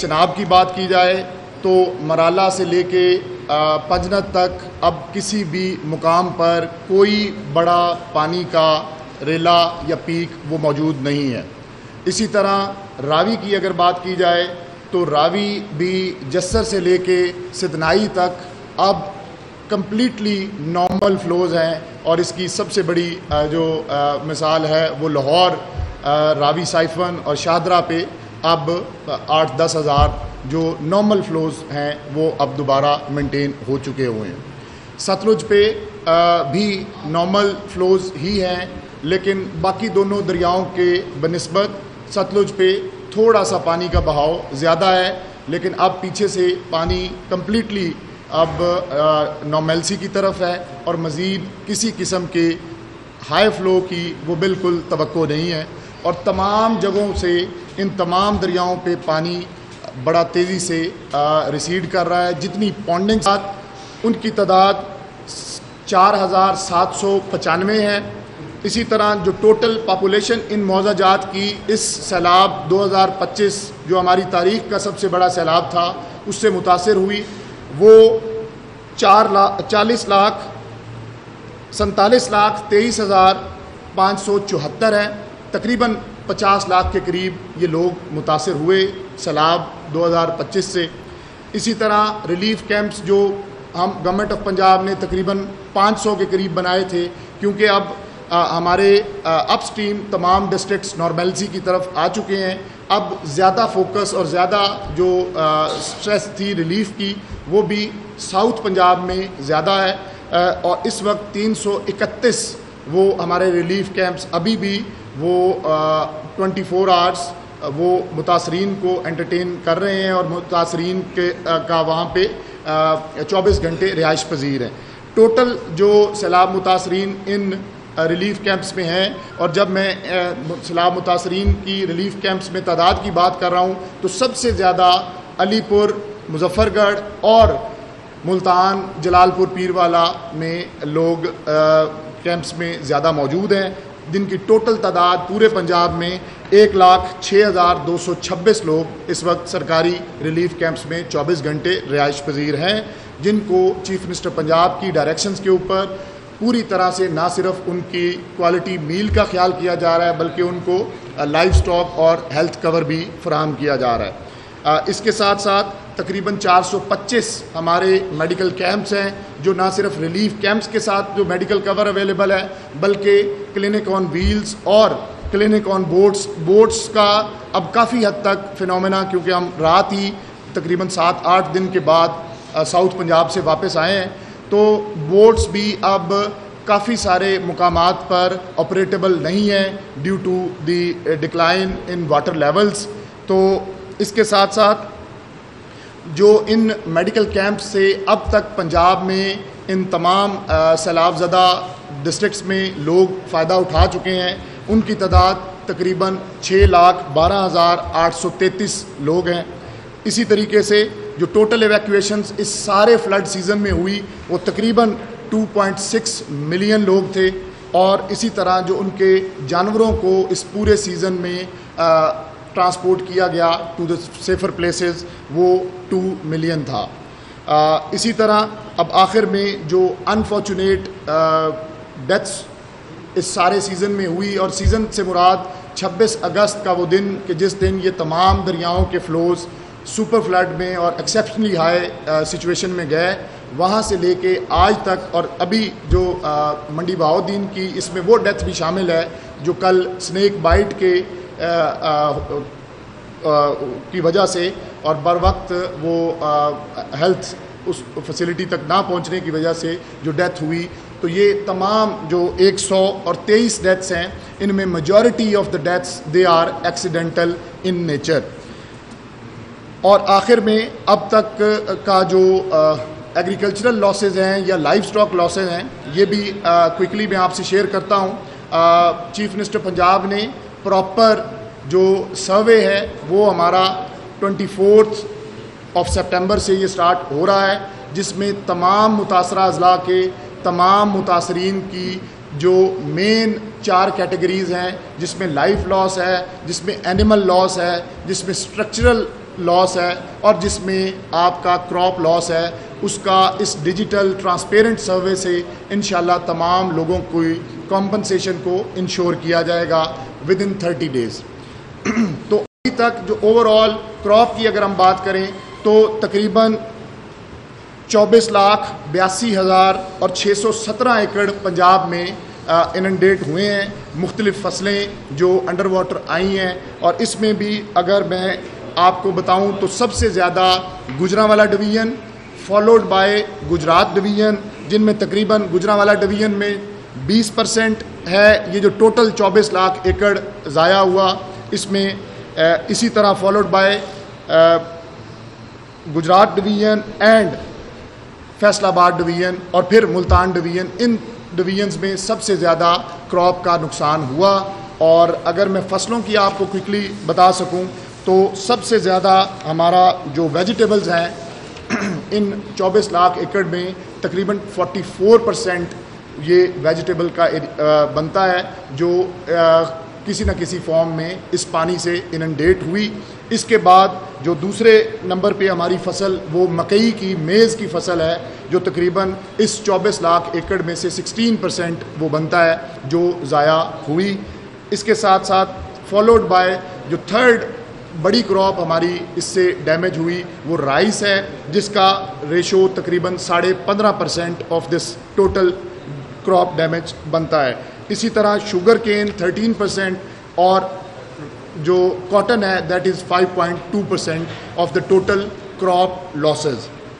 چناب کی بات کی جائے تو مرالا سے لے کے پنجنت تک اب کسی بھی مقام پر کوئی بڑا پانی کا ریلا یا پیک وہ موجود نہیں ہے۔ اسی طرح راوی کی اگر بات کی جائے تو راوی بھی جسر سے لے کے سدنائی تک اب کمپلیٹلی نارمل فلوز ہیں، اور اس کی سب سے بڑی جو مثال ہے وہ لاہور راوی سائفن اور شاہدرہ پہ اب 8-10 ہزار جو نارمل فلوز ہیں وہ اب دوبارہ مینٹین ہو چکے ہوئے ہیں۔ ستلج پہ بھی نارمل فلوز ہی ہیں، لیکن باقی دونوں دریاؤں کے بنسبت ستلج پہ تھوڑا سا پانی کا بہاؤ زیادہ ہے، لیکن اب پیچھے سے پانی کمپلیٹلی اب نارملسی کی طرف ہے، اور مزید کسی قسم کے ہائی فلو کی وہ بالکل توقع نہیں ہے، اور تمام جگہوں سے ان تمام دریاؤں پہ پانی بڑا تیزی سے ریسیڈ کر رہا ہے۔ جتنی پونڈنگ ان کی تعداد 4795 ہے۔ اسی طرح جو ٹوٹل پاپولیشن ان معاوضہ جات کی اس سیلاب 2025 جو ہماری تاریخ کا سب سے بڑا سیلاب تھا اس سے متاثر ہوئی، وہ 40,47,23,574 ہے۔ تقریباً 50 لاکھ کے قریب یہ لوگ متاثر ہوئے سیلاب 2025 سے۔ اسی طرح ریلیف کیمپس جو ہم گورنمنٹ آف پنجاب نے تقریباً 500 کے قریب بنائے تھے، کیونکہ اب ہمارے اپ سٹریم تمام ڈسٹرکٹس نارملسی کی طرف آ چکے ہیں، اب زیادہ فوکس اور زیادہ جو سٹریس تھی ریلیف کی وہ بھی ساؤتھ پنجاب میں زیادہ ہے، اور اس وقت 331 وہ ہمارے ریلیف کیمپس ابھی بھی وہ 24 آورس وہ متاثرین کو انٹرٹین کر رہے ہیں، اور متاثرین کا وہاں پہ 24 گھنٹے رہائش پذیر ہیں۔ ٹوٹل جو سیلاب متاثرین ان ریلیف کیمپس میں ہیں، اور جب میں سیلاب متاثرین کی ریلیف کیمپس میں تعداد کی بات کر رہا ہوں تو سب سے زیادہ علی پور، مظفر گڑھ اور ملتان، جلال پور، پیروالا میں لوگ کیمپس میں زیادہ موجود ہیں، جن کی ٹوٹل تعداد پورے پنجاب میں 1,06,226 لوگ اس وقت سرکاری ریلیف کیمپس میں 24 گھنٹے رہائش پذیر ہیں، جن کو چیف منسٹر پنجاب کی ڈائریکشنز کے اوپر پوری طرح سے نہ صرف ان کی کوالٹی میل کا خیال کیا جا رہا ہے بلکہ ان کو لائف سٹاک اور ہیلتھ کور بھی فراہم کیا جا رہا ہے۔ اس کے ساتھ ساتھ تقریباً 425 ہمارے میڈیکل کیمپس ہیں، جو نہ صرف ریلیف کیمپس کے ساتھ جو میڈیکل کور اویلیبل ہے بلکہ کلینک آن ویلز اور کلینک آن بوٹس کا اب کافی حد تک فینومینا، کیونکہ ہم رات ہی تقریباً 7-8 دن کے بعد ساؤتھ پنجاب سے واپس آئے ہیں، تو بوٹس بھی اب کافی سارے مقامات پر آپریٹیبل نہیں ہیں due to the decline in water levels. تو اس کے ساتھ ساتھ جو ان میڈیکل کیمپ سے اب تک پنجاب میں ان تمام سیلاب زدہ ڈسٹرکٹس میں لوگ فائدہ اٹھا چکے ہیں، ان کی تعداد تقریباً 6,12,833 لوگ ہیں۔ اسی طریقے سے جو ٹوٹل ایویکویشنز اس سارے فلڈ سیزن میں ہوئی وہ تقریباً 2.6 ملین لوگ تھے، اور اسی طرح جو ان کے جانوروں کو اس پورے سیزن میں ٹرانسپورٹ کیا گیا ٹو دا سیفر پلیسز وہ 2 ملین تھا۔ اسی طرح اب آخر میں جو انفارچونیٹ ڈیتھس اس سارے سیزن میں ہوئی، اور سیزن سے مراد 26 اگست کا وہ دن کہ جس دن یہ تمام دریاؤں کے فلوز سپر فلڈ میں اور ایکسیپشنلی ہائی سچویشن میں گئے، وہاں سے لے کے آج تک، اور ابھی جو منڈی بہاؤدین کی اس میں وہ ڈیتھ بھی شامل ہے جو کل سنیک بائٹ کے کی وجہ سے اور بر وقت وہ ہیلتھ اس فیسلٹی تک نہ پہنچنے کی وجہ سے جو ڈیتھ ہوئی، تو یہ تمام جو 123 ڈیتھس ہیں ان میں majority of the deaths they are accidental in nature. اور آخر میں اب تک کا جو ایگریکلچرل لاسز ہیں یا لائف سٹاک لاسز ہیں یہ بھی کوئکلی میں آپ سے شیئر کرتا ہوں۔ چیف منسٹر پنجاب نے پراپر جو سروے ہے وہ ہمارا 24 سپٹمبر سے یہ سٹارٹ ہو رہا ہے، جس میں تمام متاثرہ اضلاع کے تمام متاثرین کی جو مین 4 کیٹیگریز ہیں، جس میں لائف لاس ہے، جس میں اینیمل لاس ہے، جس میں اسٹرکچرل لاس ہے اور جس میں آپ کا کراپ لاس ہے، اس کا اس ڈیجیٹل ٹرانسپیرنٹ سروے سے انشاءاللہ تمام لوگوں کو کمپنسیشن کو انشور کیا جائے گا ود ان 30 days۔ تو ابھی تک جو اوور آل کراپ کی اگر ہم بات کریں تو تقریباً 24,82,000 اور 617 ایکڑ پنجاب میں اننڈیٹ ہوئے ہیں، مختلف فصلیں جو انڈر واٹر آئی ہیں، اور اس میں بھی اگر میں آپ کو بتاؤں تو سب سے زیادہ Gujranwala division followed by Gujarat division, جن میں تقریباً گجرانوالہ ڈویژن میں 20% ہے۔ یہ جو ٹوٹل 24 لاکھ ایکڑ ضائع ہوا، اس میں اسی طرح followed by Gujarat division and Faisal آباد ڈویژن اور پھر ملتان ڈویژن۔ ان ڈویژنز میں سب سے زیادہ کراپ کا نقصان ہوا۔ اور اگر میں فصلوں کی آپ کو کوئکلی بتا سکوں تو سب سے زیادہ ہمارا جو ویجیٹیبلز ہیں ان 24 لاکھ ایکڑ میں تقریباً 44% یہ ویجیٹیبل کا بنتا ہے جو کسی نہ کسی فارم میں اس پانی سے اننڈیٹ ہوئی۔ اس کے بعد جو دوسرے نمبر پہ ہماری فصل وہ مکئی کی میز کی فصل ہے جو تقریباً اس 24 لاکھ ایکڑ میں سے 16% وہ بنتا ہے جو ضائع ہوئی۔ اس کے ساتھ ساتھ فالوڈ بائی جو تھرڈ بڑی کراپ ہماری اس سے ڈیمیج ہوئی وہ رائس ہے، جس کا ریشو تقریباً 15.5% of this total crop damage بنتا ہے۔ اسی طرح شوگر کین 13% اور جو کاٹن ہے that is 5.2% of the total crop losses.